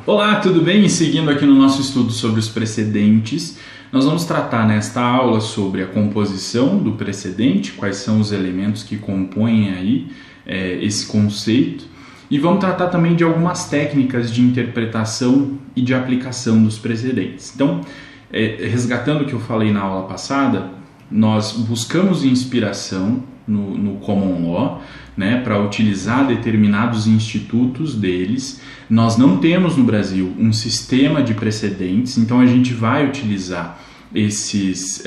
Olá, tudo bem? Seguindo aqui no nosso estudo sobre os precedentes, nós vamos tratar nesta aula sobre a composição do precedente, quais são os elementos que compõem aí esse conceito, e vamos tratar também de algumas técnicas de interpretação e de aplicação dos precedentes. Então, resgatando o que eu falei na aula passada, nós buscamos inspiração no Common Law, né, para utilizar determinados institutos deles. Nós não temos no Brasil um sistema de precedentes, então a gente vai utilizar esses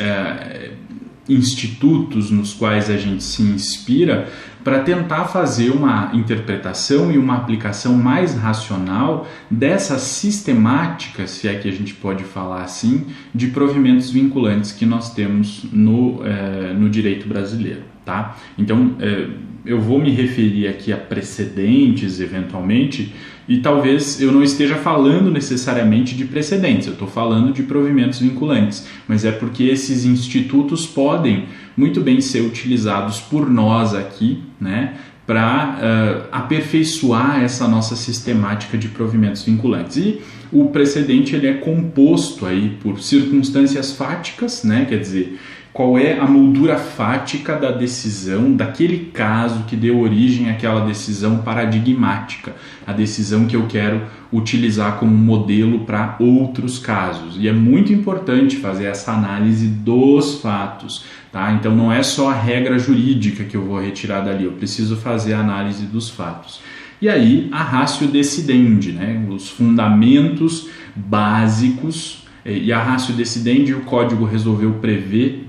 institutos nos quais a gente se inspira para tentar fazer uma interpretação e uma aplicação mais racional dessa sistemática, se é que a gente pode falar assim, de provimentos vinculantes que nós temos no direito brasileiro, tá? Então, eu vou me referir aqui a precedentes, eventualmente, e talvez eu não esteja falando necessariamente de precedentes, eu estou falando de provimentos vinculantes, mas é porque esses institutos podem muito bem ser utilizados por nós aqui, né, para aperfeiçoar essa nossa sistemática de provimentos vinculantes. E o precedente ele é composto aí por circunstâncias fáticas, né, quer dizer, qual é a moldura fática da decisão, daquele caso que deu origem àquela decisão paradigmática, a decisão que eu quero utilizar como modelo para outros casos. E é muito importante fazer essa análise dos fatos, tá? Então não é só a regra jurídica que eu vou retirar dali, eu preciso fazer a análise dos fatos. E aí a ratio decidendi, né? Os fundamentos básicos, e a ratio decidendi o código resolveu prever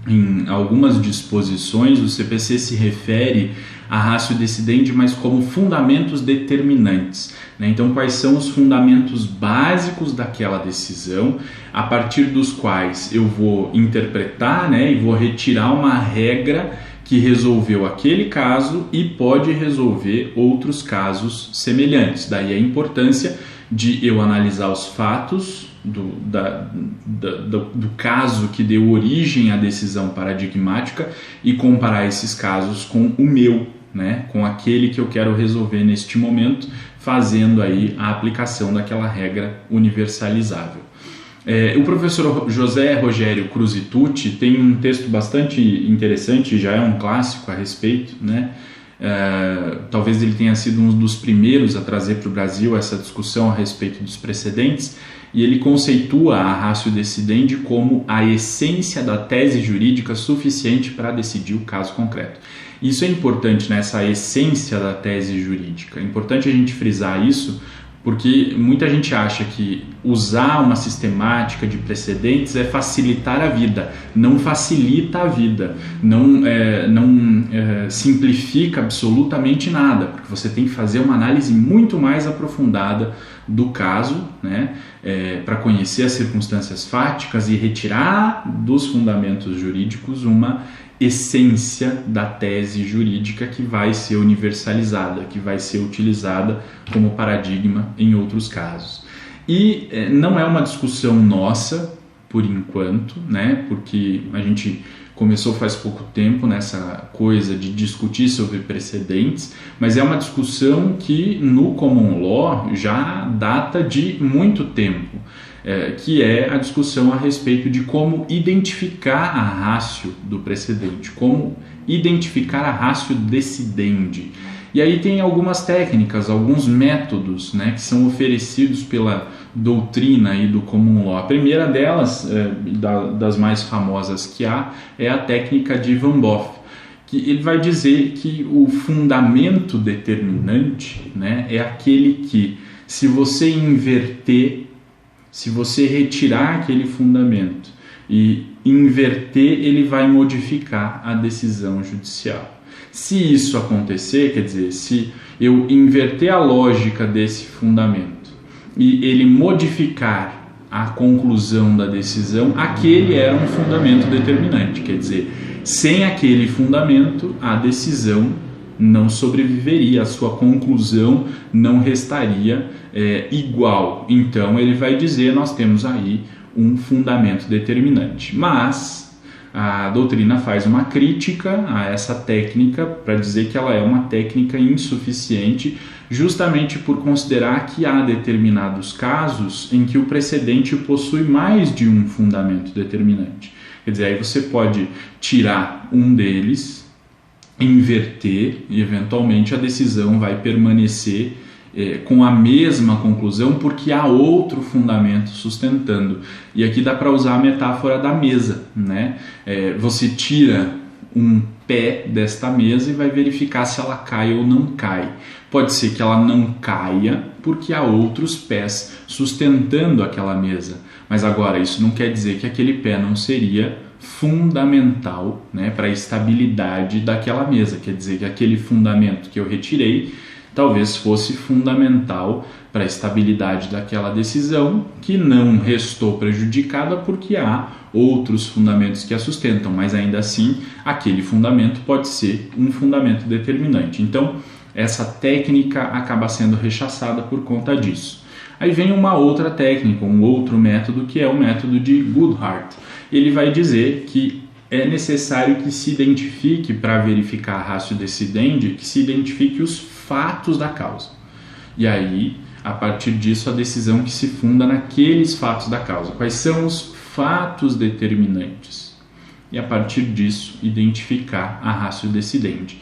em algumas disposições. O CPC se refere a ratio decidendi, mas como fundamentos determinantes, né? Então, quais são os fundamentos básicos daquela decisão, a partir dos quais eu vou interpretar, né, e vou retirar uma regra que resolveu aquele caso e pode resolver outros casos semelhantes. Daí a importância de eu analisar os fatos do caso que deu origem à decisão paradigmática e comparar esses casos com o meu, né, com aquele que eu quero resolver neste momento, fazendo aí a aplicação daquela regra universalizável. O professor José Rogério Cruz Tucci tem um texto bastante interessante, já é um clássico a respeito, né? Talvez ele tenha sido um dos primeiros a trazer para o Brasil essa discussão a respeito dos precedentes, e ele conceitua a ratio decidendi como a essência da tese jurídica suficiente para decidir o caso concreto. Isso é importante, né? Essa essência da tese jurídica. É importante a gente frisar isso, porque muita gente acha que usar uma sistemática de precedentes é facilitar a vida. Não facilita a vida, não simplifica absolutamente nada, porque você tem que fazer uma análise muito mais aprofundada do caso, né, para conhecer as circunstâncias fáticas e retirar dos fundamentos jurídicos uma essência da tese jurídica que vai ser universalizada, que vai ser utilizada como paradigma em outros casos. E não é uma discussão nossa, por enquanto, né, porque a gente começou faz pouco tempo nessa coisa de discutir sobre precedentes, mas é uma discussão que no Common Law já data de muito tempo, que é a discussão a respeito de como identificar a ratio do precedente, como identificar a ratio decidendi. E aí tem algumas técnicas, alguns métodos, né, que são oferecidos pela doutrina aí do Common Law. A primeira delas, das mais famosas que há, é a técnica de Van Boff, que ele vai dizer que o fundamento determinante, né, é aquele que, se você inverter, se você retirar aquele fundamento e inverter, ele vai modificar a decisão judicial. Se isso acontecer, quer dizer, se eu inverter a lógica desse fundamento e ele modificar a conclusão da decisão, aquele era um fundamento determinante, quer dizer, sem aquele fundamento a decisão não sobreviveria, a sua conclusão não restaria igual. Então ele vai dizer, nós temos aí um fundamento determinante. Mas a doutrina faz uma crítica a essa técnica para dizer que ela é uma técnica insuficiente, justamente por considerar que há determinados casos em que o precedente possui mais de um fundamento determinante. Quer dizer, aí você pode tirar um deles, inverter e eventualmente a decisão vai permanecer com a mesma conclusão porque há outro fundamento sustentando. E aqui dá para usar a metáfora da mesa, né? Você tira um pé desta mesa e vai verificar se ela cai ou não cai. Pode ser que ela não caia porque há outros pés sustentando aquela mesa. Mas agora, isso não quer dizer que aquele pé não seria fundamental, né, para a estabilidade daquela mesa. Quer dizer que aquele fundamento que eu retirei talvez fosse fundamental para a estabilidade daquela decisão, que não restou prejudicada porque há outros fundamentos que a sustentam, mas ainda assim aquele fundamento pode ser um fundamento determinante. Então, essa técnica acaba sendo rechaçada por conta disso. Aí vem uma outra técnica, um outro método, que é o método de Goodhart. Ele vai dizer que é necessário que se identifique, para verificar a ratio decidendi, que se identifique os fatos da causa. E aí, a partir disso, a decisão que se funda naqueles fatos da causa. Quais são os fatos determinantes? E a partir disso, identificar a ratio decidendi.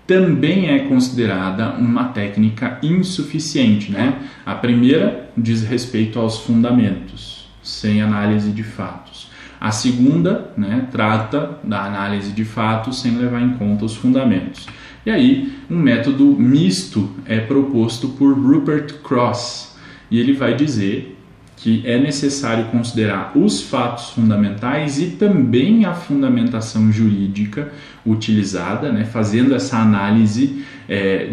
Também é considerada uma técnica insuficiente, né? A primeira diz respeito aos fundamentos, sem análise de fatos. A segunda, né, trata da análise de fatos sem levar em conta os fundamentos. E aí, um método misto é proposto por Rupert Cross, e ele vai dizer que é necessário considerar os fatos fundamentais e também a fundamentação jurídica utilizada, né, fazendo essa análise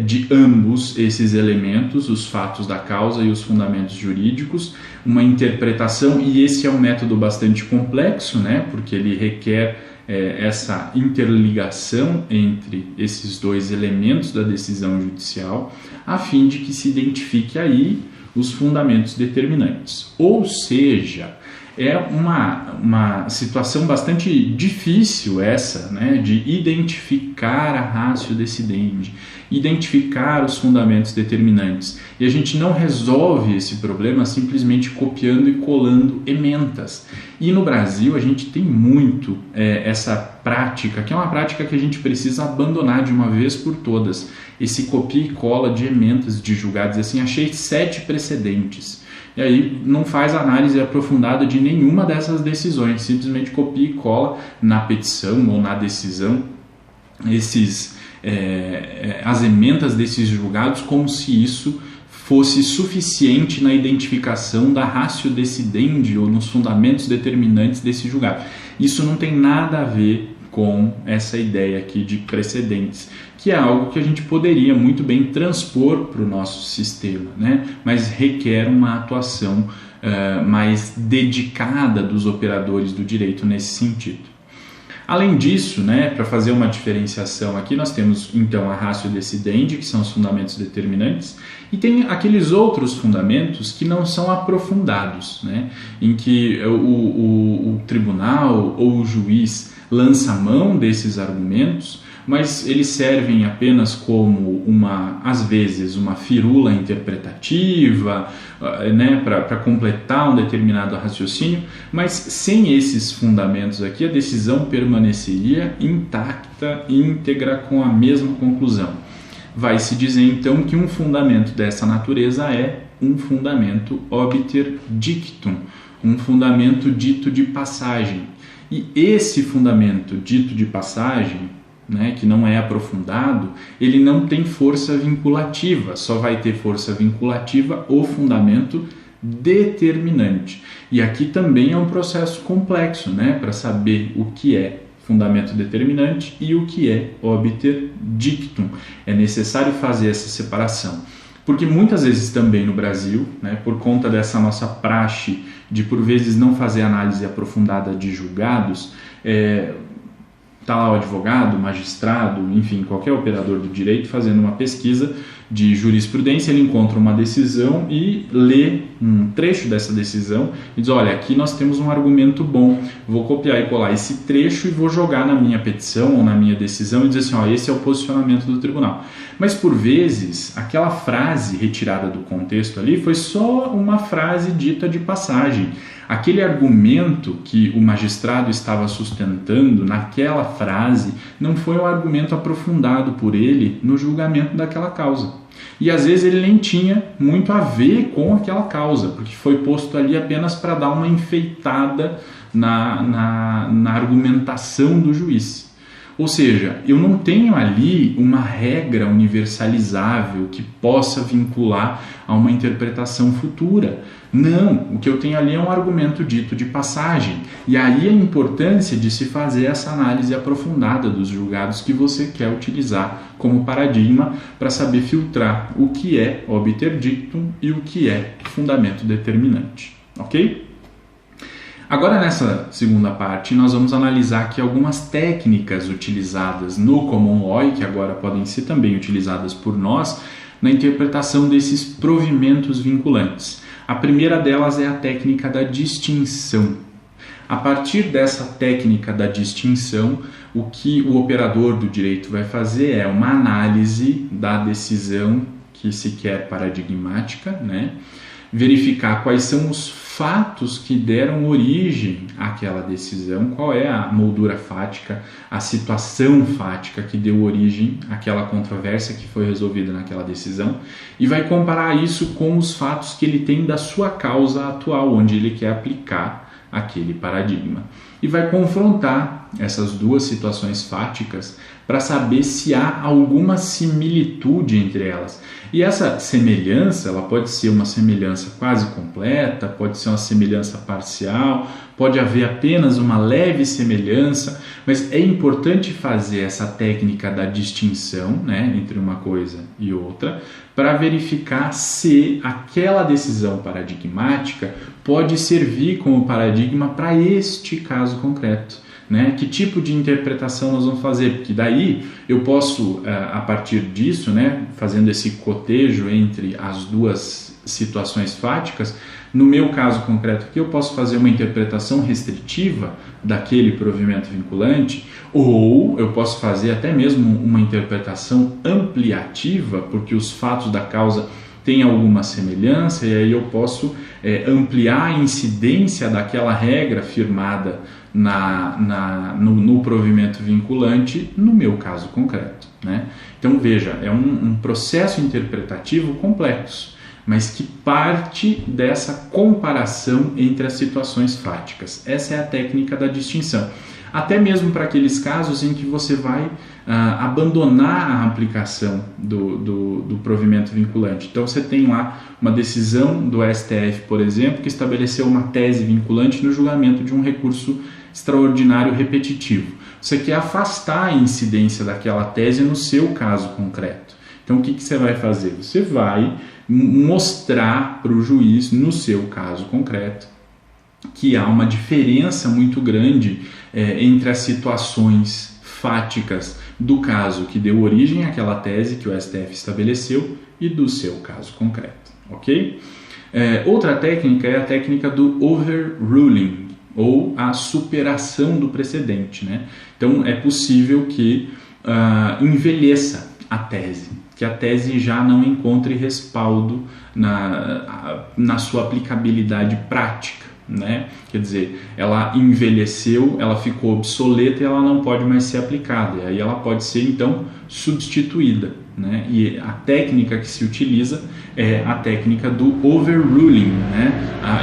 de ambos esses elementos, os fatos da causa e os fundamentos jurídicos, uma interpretação, e esse é um método bastante complexo, né, porque ele requer essa interligação entre esses dois elementos da decisão judicial, a fim de que se identifique aí os fundamentos determinantes. Ou seja, é uma situação bastante difícil essa, né, de identificar a ratio decidendi, identificar os fundamentos determinantes. E a gente não resolve esse problema simplesmente copiando e colando ementas. E no Brasil a gente tem muito essa prática, que é uma prática que a gente precisa abandonar de uma vez por todas. Esse copia e cola de ementas de julgados, assim, achei 7 precedentes. E aí não faz análise aprofundada de nenhuma dessas decisões, simplesmente copia e cola na petição ou na decisão as ementas desses julgados, como se isso fosse suficiente na identificação da ratio decidendi ou nos fundamentos determinantes desse julgado. Isso não tem nada a ver com essa ideia aqui de precedentes, que é algo que a gente poderia muito bem transpor para o nosso sistema, né? Mas requer uma atuação mais dedicada dos operadores do direito nesse sentido. Além disso, né, para fazer uma diferenciação aqui, nós temos então a ratio decidendi, que são os fundamentos determinantes, e tem aqueles outros fundamentos que não são aprofundados, né, em que o tribunal ou o juiz lança mão desses argumentos, mas eles servem apenas como às vezes, uma firula interpretativa, né, para completar um determinado raciocínio, mas sem esses fundamentos aqui, a decisão permaneceria intacta, íntegra, com a mesma conclusão. Vai-se dizer então que um fundamento dessa natureza é um fundamento obiter dictum, um fundamento dito de passagem. E esse fundamento dito de passagem, né, que não é aprofundado, ele não tem força vinculativa, só vai ter força vinculativa o fundamento determinante. E aqui também é um processo complexo, né, para saber o que é fundamento determinante e o que é obiter dictum. É necessário fazer essa separação, porque muitas vezes também no Brasil, né, por conta dessa nossa praxe de por vezes não fazer análise aprofundada de julgados, está lá o advogado, o magistrado, enfim, qualquer operador do direito fazendo uma pesquisa de jurisprudência, ele encontra uma decisão e lê um trecho dessa decisão e diz, olha, aqui nós temos um argumento bom, vou copiar e colar esse trecho e vou jogar na minha petição ou na minha decisão e dizer assim, ó, esse é o posicionamento do tribunal. Mas por vezes, aquela frase retirada do contexto ali foi só uma frase dita de passagem. Aquele argumento que o magistrado estava sustentando naquela frase não foi um argumento aprofundado por ele no julgamento daquela causa. E às vezes ele nem tinha muito a ver com aquela causa, porque foi posto ali apenas para dar uma enfeitada na argumentação do juiz. Ou seja, eu não tenho ali uma regra universalizável que possa vincular a uma interpretação futura. Não, o que eu tenho ali é um argumento dito de passagem. E aí a importância de se fazer essa análise aprofundada dos julgados que você quer utilizar como paradigma para saber filtrar o que é obter dictum e o que é fundamento determinante. Ok? Agora, nessa segunda parte, nós vamos analisar aqui algumas técnicas utilizadas no Common Law, e que agora podem ser também utilizadas por nós, na interpretação desses provimentos vinculantes. A primeira delas é a técnica da distinção. A partir dessa técnica da distinção, o que o operador do direito vai fazer é uma análise da decisão que se quer paradigmática, né? Verificar quais são os fatos que deram origem àquela decisão, qual é a moldura fática, a situação fática que deu origem àquela controvérsia que foi resolvida naquela decisão, e vai comparar isso com os fatos que ele tem da sua causa atual, onde ele quer aplicar aquele paradigma. E vai confrontar essas duas situações fáticas para saber se há alguma similitude entre elas. E essa semelhança, ela pode ser uma semelhança quase completa, pode ser uma semelhança parcial, pode haver apenas uma leve semelhança, mas é importante fazer essa técnica da distinção, né, entre uma coisa e outra, para verificar se aquela decisão paradigmática pode servir como paradigma para este caso concreto. Né? Que tipo de interpretação nós vamos fazer? Porque daí eu posso, a partir disso, né, fazendo esse cotejo entre as duas situações fáticas, no meu caso concreto aqui eu posso fazer uma interpretação restritiva daquele provimento vinculante, ou eu posso fazer até mesmo uma interpretação ampliativa, porque os fatos da causa têm alguma semelhança, e aí eu posso ampliar a incidência daquela regra firmada no provimento vinculante no meu caso concreto. Né? Então veja, é um processo interpretativo complexo, mas que parte dessa comparação entre as situações fáticas. Essa é a técnica da distinção. Até mesmo para aqueles casos em que você vai abandonar a aplicação do provimento vinculante. Então você tem lá uma decisão do STF, por exemplo, que estabeleceu uma tese vinculante no julgamento de um recurso extraordinário repetitivo. Você quer afastar a incidência daquela tese no seu caso concreto. Então o que você vai fazer? Você vai mostrar para o juiz, no seu caso concreto, que há uma diferença muito grande entre as situações fáticas do caso que deu origem àquela tese que o STF estabeleceu e do seu caso concreto, ok? Outra técnica é a técnica do overruling, ou a superação do precedente, né? Então é possível que envelheça a tese, que a tese já não encontre respaldo na sua aplicabilidade prática, né? Quer dizer, ela envelheceu, ela ficou obsoleta e ela não pode mais ser aplicada, e aí ela pode ser então substituída, né? E a técnica que se utiliza é a técnica do overruling, né?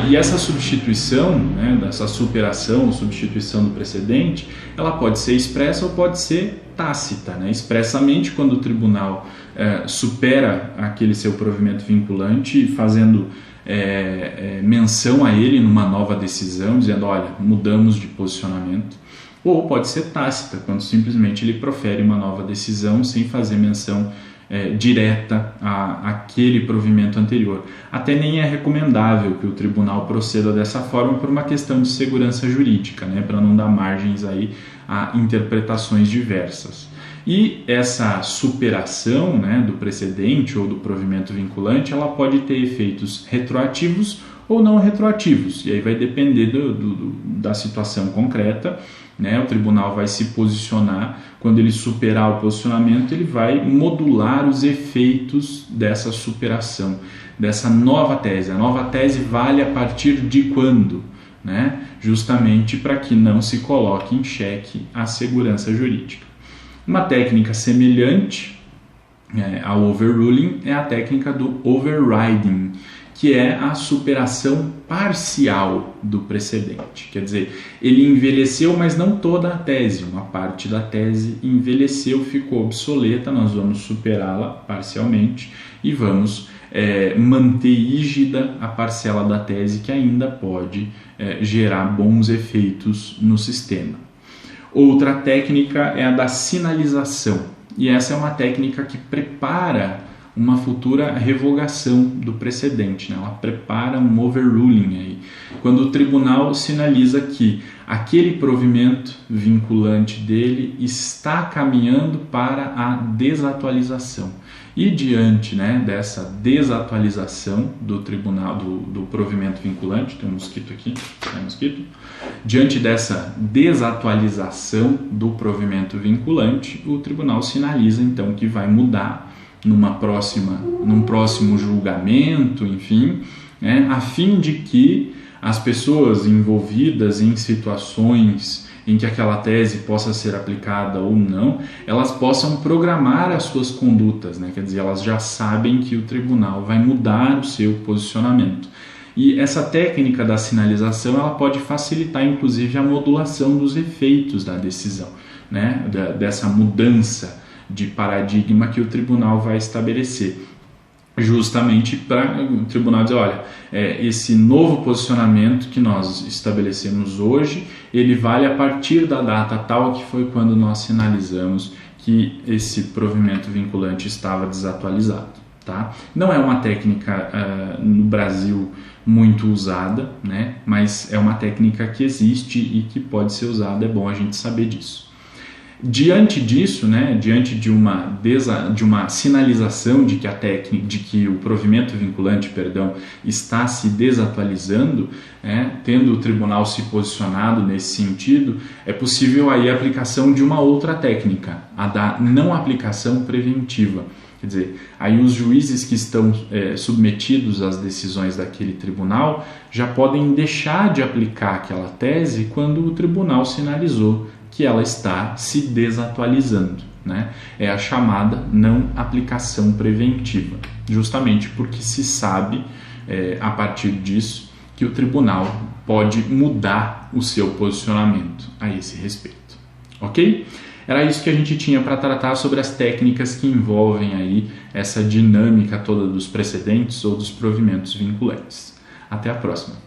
E essa substituição, né, dessa superação ou substituição do precedente, ela pode ser expressa ou pode ser tácita, né? Expressamente, quando o tribunal supera aquele seu provimento vinculante, fazendo menção a ele numa nova decisão, dizendo, olha, mudamos de posicionamento. Ou pode ser tácita, quando simplesmente ele profere uma nova decisão sem fazer menção direta àquele provimento anterior. Até nem é recomendável que o tribunal proceda dessa forma por uma questão de segurança jurídica, né, para não dar margens aí a interpretações diversas. E essa superação, né, do precedente ou do provimento vinculante, ela pode ter efeitos retroativos ou não retroativos, e aí vai depender da situação concreta, né? O tribunal vai se posicionar, quando ele superar o posicionamento, ele vai modular os efeitos dessa superação, dessa nova tese. A nova tese vale a partir de quando? Né? Justamente para que não se coloque em xeque a segurança jurídica. Uma técnica semelhante ao overruling é a técnica do overriding, que é a superação parcial do precedente. Quer dizer, ele envelheceu, mas não toda a tese. Uma parte da tese envelheceu, ficou obsoleta, nós vamos superá-la parcialmente e vamos manter rígida a parcela da tese que ainda pode gerar bons efeitos no sistema. Outra técnica é a da sinalização, e essa é uma técnica que prepara uma futura revogação do precedente, né? Ela prepara um overruling aí, quando o tribunal sinaliza que aquele provimento vinculante dele está caminhando para a desatualização. E diante, né, dessa desatualização do tribunal, do provimento vinculante, tem um mosquito aqui, diante dessa desatualização do provimento vinculante, o tribunal sinaliza então que vai mudar num próximo julgamento, enfim, né, a fim de que as pessoas envolvidas em situações em que aquela tese possa ser aplicada ou não, elas possam programar as suas condutas, né? Quer dizer, elas já sabem que o tribunal vai mudar o seu posicionamento. E essa técnica da sinalização, ela pode facilitar, inclusive, a modulação dos efeitos da decisão, né? Dessa mudança de paradigma que o tribunal vai estabelecer, justamente para o tribunal dizer, olha, esse novo posicionamento que nós estabelecemos hoje, ele vale a partir da data tal que foi quando nós sinalizamos que esse provimento vinculante estava desatualizado. Tá? Não é uma técnica no Brasil muito usada, né? Mas é uma técnica que existe e que pode ser usada, é bom a gente saber disso. Diante disso, né, diante de uma sinalização de que o provimento vinculante, está se desatualizando, tendo o tribunal se posicionado nesse sentido, é possível aí a aplicação de uma outra técnica, a da não aplicação preventiva. Quer dizer, aí os juízes que estão submetidos às decisões daquele tribunal já podem deixar de aplicar aquela tese quando o tribunal sinalizou que ela está se desatualizando, né? É a chamada não aplicação preventiva, justamente porque se sabe, a partir disso, que o tribunal pode mudar o seu posicionamento a esse respeito. Ok? Era isso que a gente tinha para tratar sobre as técnicas que envolvem aí essa dinâmica toda dos precedentes ou dos provimentos vinculantes. Até a próxima!